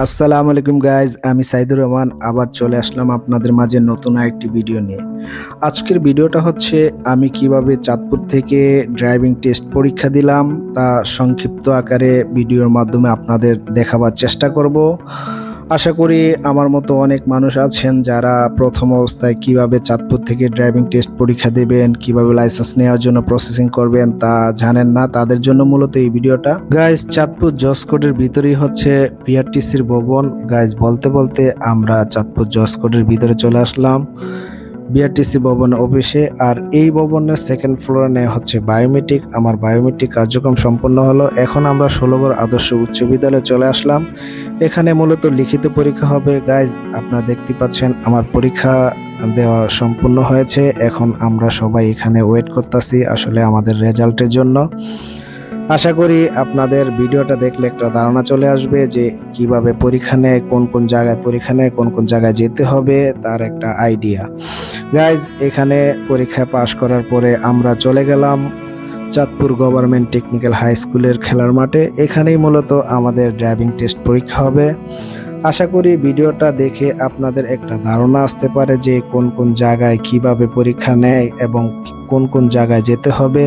আসসালামু আলাইকুম গাইজ, আমি সাইদুর রহমান আবার চলে আসলাম আপনাদের মাঝে নতুন আরেকটি ভিডিও নিয়ে। আজকের ভিডিওটা হচ্ছে আমি কিভাবে চাঁদপুর থেকে ড্রাইভিং টেস্ট পরীক্ষা দিলাম তা সংক্ষিপ্ত আকারে ভিডিওর মাধ্যমে আপনাদের দেখাবার চেষ্টা করব। আশা করি আমার মতো অনেক মানুষ আছেন যারা প্রথম অবস্থায় কিভাবে চাঁদপুর থেকে ড্রাইভিং টেস্ট পরীক্ষা দেবেন, কিভাবে লাইসেন্স নেওয়ার জন্য প্রসেসিং করবেন তা জানেন না, তাদের জন্য মূলত এই ভিডিওটা। গাইজ, চাঁদপুর জসকোটের ভিতরেই হচ্ছে বিআরটিসির ভবন। গাইজ, বলতে বলতে আমরা চাঁদপুর জসকোটের ভিতরে চলে আসলাম বিআরটিসি ভবন অফিসে। আর এই ভবনের সেকেন্ড ফ্লোরে হচ্ছে বায়োমেট্রিক। আমার বায়োমেট্রিক কার্যক্রম সম্পন্ন হলো। এখন আমরা 16 আদর্শ উচ্চ বিদ্যালয়ে চলে আসলাম। এখানে মূলত লিখিত পরীক্ষা হবে। গাইজ, আপনারা দেখতে পাচ্ছেন আমার পরীক্ষা দেওয়া সম্পূর্ণ হয়েছে। এখন আমরা সবাই এখানে ওয়েট করতেছি আসলে আমাদের রেজাল্টের জন্য। আশা করি আপনাদের ভিডিওটা দেখলে একটা ধারণা চলে আসবে যে কিভাবে পরীক্ষা নেয়, কোন কোন জায়গায় পরীক্ষা নেয়, কোন কোন জায়গায় যেতে হবে তার একটা আইডিয়া। গাইজ, এখানে পরীক্ষা পাশ করার পরে আমরা চলে গেলাম চাঁদপুর গভর্নমেন্ট টেকনিক্যাল হাই স্কুলের খেলার মাঠে। এখানেই মূলত আমাদের ড্রাইভিং টেস্ট পরীক্ষা হবে। আশা করি ভিডিওটা দেখে আপনাদের একটা ধারণা আসতে পারে যে কোন কোন জায়গায় কিভাবে পরীক্ষা নেয় এবং কোন কোন জায়গায় যেতে হবে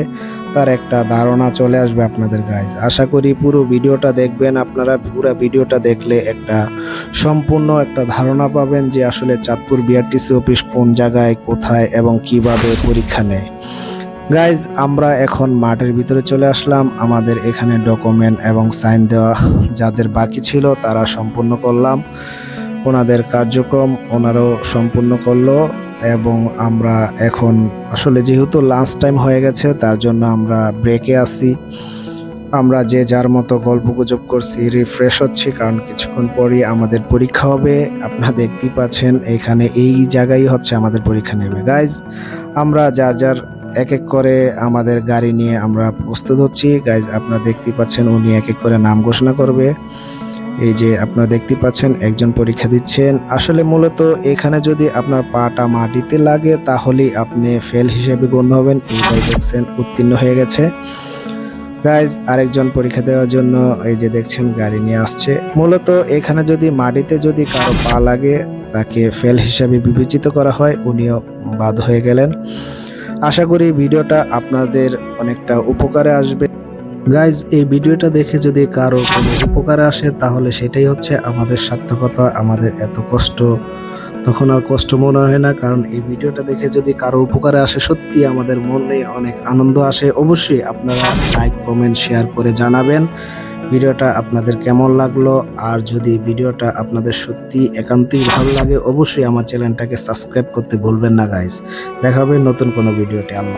তার একটা ধারণা চলে আসবে আপনাদের। গাইজ, আশা করি পুরো ভিডিওটা দেখবেন। আপনারা পুরো ভিডিওটা দেখলে একটা সম্পূর্ণ একটা ধারণা পাবেন যে আসলে চাঁদপুর বিআরটিসি অফিস কোন জায়গায়, কোথায় এবং কিভাবে পরীক্ষা নেয়। গাইজ, আমরা এখন মাঠের ভিতরে চলে আসলাম। আমাদের এখানে ডকুমেন্ট এবং সাইন দেওয়া যাদের বাকি ছিল তারা সম্পূর্ণ করলাম। ওনাদের কার্যক্রম ওনারাও সম্পূর্ণ করলো এবং আমরা এখন আসলে যেহেতু লাঞ্চ টাইম হয়ে গেছে তার জন্য আমরা ব্রেকে আছি। আমরা যে যার মতো গল্পগুজব করছি, রিফ্রেশ হচ্ছি, কারণ কিছুক্ষণ পরই আমাদের পরীক্ষা হবে। আপনারা দেখতেই পাচ্ছেন এখানে এই জায়গায় হচ্ছে আমাদের পরীক্ষা নেবে। গাইজ, আমরা যার যার এক এক করে আমাদের গাড়ি নিয়ে আমরা প্রস্তুত হচ্ছি। গাইজ, আপনারা দেখতে পাচ্ছেন উনি এক এক করে নাম ঘোষণা করবে। এই যে আপনারা দেখতে পাচ্ছেন একজন পরীক্ষা দিচ্ছেন। আসলে মূলত এখানে যদি আপনার পাটা মাটিতে লাগে তাহলেই আপনি ফেল হিসেবে গণ্য হবেন। এইটাই দেখছেন উত্তীর্ণ হয়ে গেছে। গাইজ, আরেকজন পরীক্ষা দেওয়ার জন্য এই যে দেখছেন গাড়ি নিয়ে আসছে। মূলত এখানে যদি মাটিতে যদি কারো পা লাগে তাকে ফেল হিসেবে বিবেচিত করা হয়, উনিও বাদ হয়ে গেলেন। আশা করি ভিডিওটা আপনাদের অনেকটা উপকারে আসবে। গাইজ, এই ভিডিওটা দেখে যদি কারো কোনো উপকারে আসে তাহলে সেটাই হচ্ছে আমাদের সার্থকতা। আমাদের এত কষ্ট তখন আর কষ্ট মনে হয় না, কারণ এই ভিডিওটা দেখে যদি কারো উপকারে আসে সত্যি আমাদের মনে অনেক আনন্দ আসে। অবশ্যই আপনারা লাইক, কমেন্ট, শেয়ার করে জানাবেন ভিডিওটা আপনাদের কেমন লাগলো। আর যদি ভিডিওটা আপনাদের সত্যি একান্তই ভালো লাগে অবশ্যই আমার চ্যানেলটাকে সাবস্ক্রাইব করতে ভুলবেন না। গাইজ, দেখা হবে নতুন কোনো ভিডিওতে। আল্লাহ।